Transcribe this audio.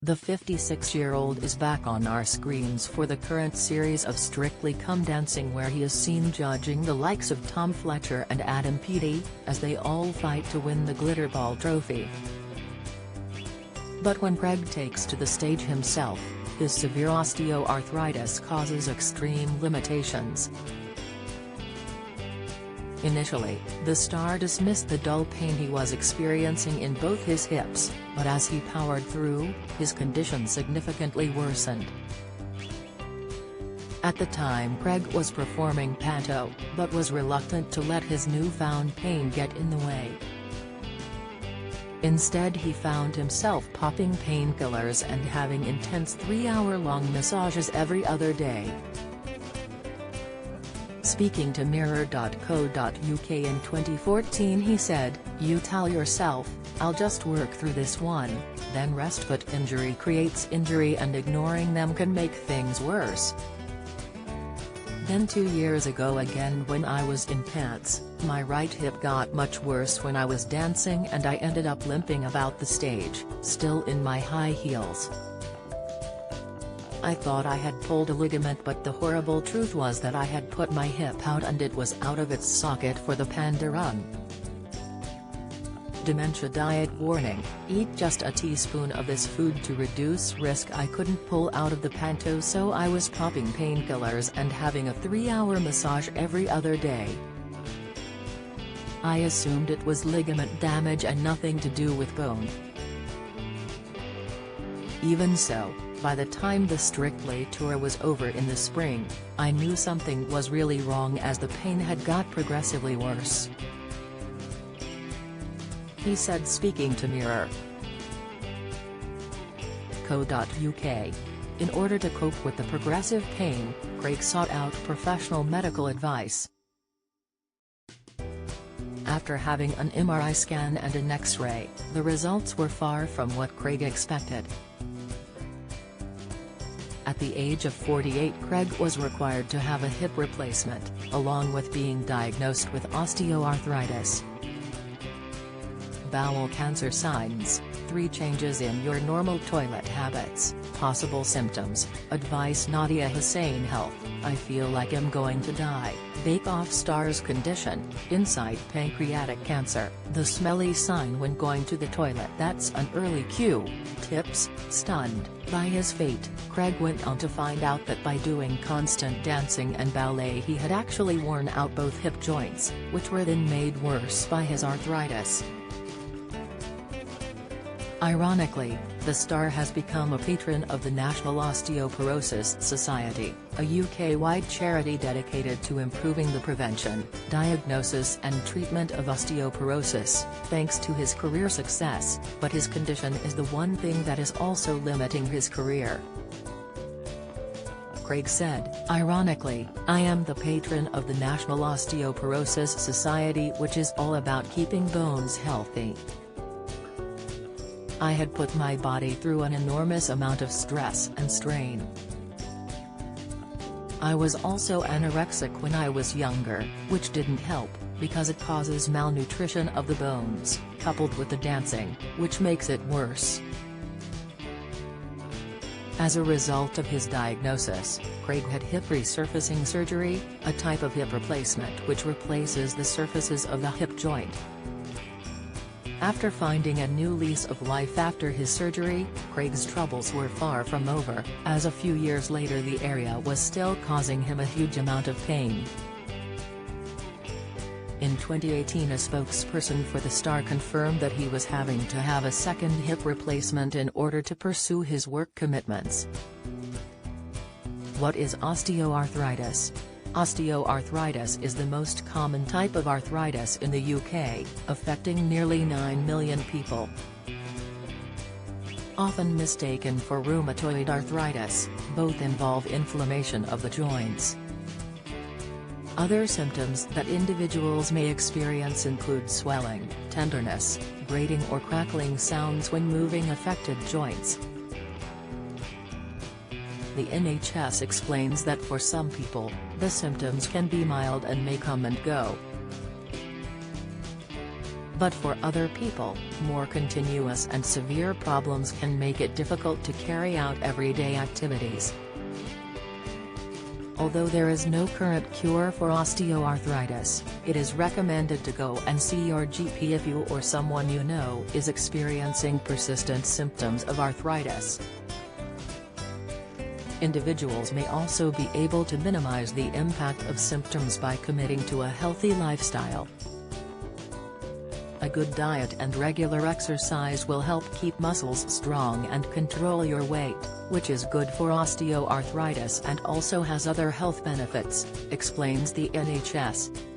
The 56-year-old is back on our screens for the current series of Strictly Come Dancing, where he is seen judging the likes of Tom Fletcher and Adam Peaty, as they all fight to win the Glitterball trophy. But when Craig takes to the stage himself, his severe osteoarthritis causes extreme limitations. Initially, the star dismissed the dull pain he was experiencing in both his hips, but as he powered through, his condition significantly worsened. At the time, Craig was performing panto, but was reluctant to let his newfound pain get in the way. Instead, he found himself popping painkillers and having intense 3-hour-long massages every other day. Speaking to Mirror.co.uk in 2014, he said, "You tell yourself, I'll just work through this one, then rest, but injury creates injury and ignoring them can make things worse." Then 2 years ago again, when I was in pants, my right hip got much worse when I was dancing and I ended up limping about the stage, still in my high heels. I thought I had pulled a ligament, but the horrible truth was that I had put my hip out and it was out of its socket for the panda run. Dementia diet warning: eat just a teaspoon of this food to reduce risk. I couldn't pull out of the panto, so I was popping painkillers and having a 3-hour massage every other day. I assumed it was ligament damage and nothing to do with bone. Even so, by the time the Strictly tour was over in the spring, I knew something was really wrong, as the pain had got progressively worse. He said, speaking to Mirror.co.uk. In order to cope with the progressive pain, Craig sought out professional medical advice. After having an MRI scan and an X-ray, the results were far from what Craig expected. At the age of 48, Craig was required to have a hip replacement, along with being diagnosed with osteoarthritis. Bowel cancer signs: 3 changes in your normal toilet habits, possible symptoms, advice. Nadia Hussain Health: I feel like I'm going to die. Bake Off stars condition: inside pancreatic cancer, the smelly sign when going to the toilet. That's an early cue. Tips: stunned by his fate, Craig went on to find out that by doing constant dancing and ballet he had actually worn out both hip joints, which were then made worse by his arthritis. Ironically, the star has become a patron of the National Osteoporosis Society, a UK-wide charity dedicated to improving the prevention, diagnosis and treatment of osteoporosis, thanks to his career success, but his condition is the one thing that is also limiting his career. Craig said, "Ironically, I am the patron of the National Osteoporosis Society, which is all about keeping bones healthy. I had put my body through an enormous amount of stress and strain. I was also anorexic when I was younger, which didn't help, because it causes malnutrition of the bones, coupled with the dancing, which makes it worse." As a result of his diagnosis, Craig had hip resurfacing surgery, a type of hip replacement which replaces the surfaces of the hip joint. After finding a new lease of life after his surgery, Craig's troubles were far from over, as a few years later the area was still causing him a huge amount of pain. In 2018, a spokesperson for the star confirmed that he was having to have a second hip replacement in order to pursue his work commitments. What is osteoarthritis? Osteoarthritis is the most common type of arthritis in the UK, affecting nearly 9 million people. Often mistaken for rheumatoid arthritis, both involve inflammation of the joints. Other symptoms that individuals may experience include swelling, tenderness, grating or crackling sounds when moving affected joints. The NHS explains that for some people, the symptoms can be mild and may come and go. But for other people, more continuous and severe problems can make it difficult to carry out everyday activities. Although there is no current cure for osteoarthritis, it is recommended to go and see your GP if you or someone you know is experiencing persistent symptoms of arthritis. Individuals may also be able to minimize the impact of symptoms by committing to a healthy lifestyle. A good diet and regular exercise will help keep muscles strong and control your weight, which is good for osteoarthritis and also has other health benefits, explains the NHS.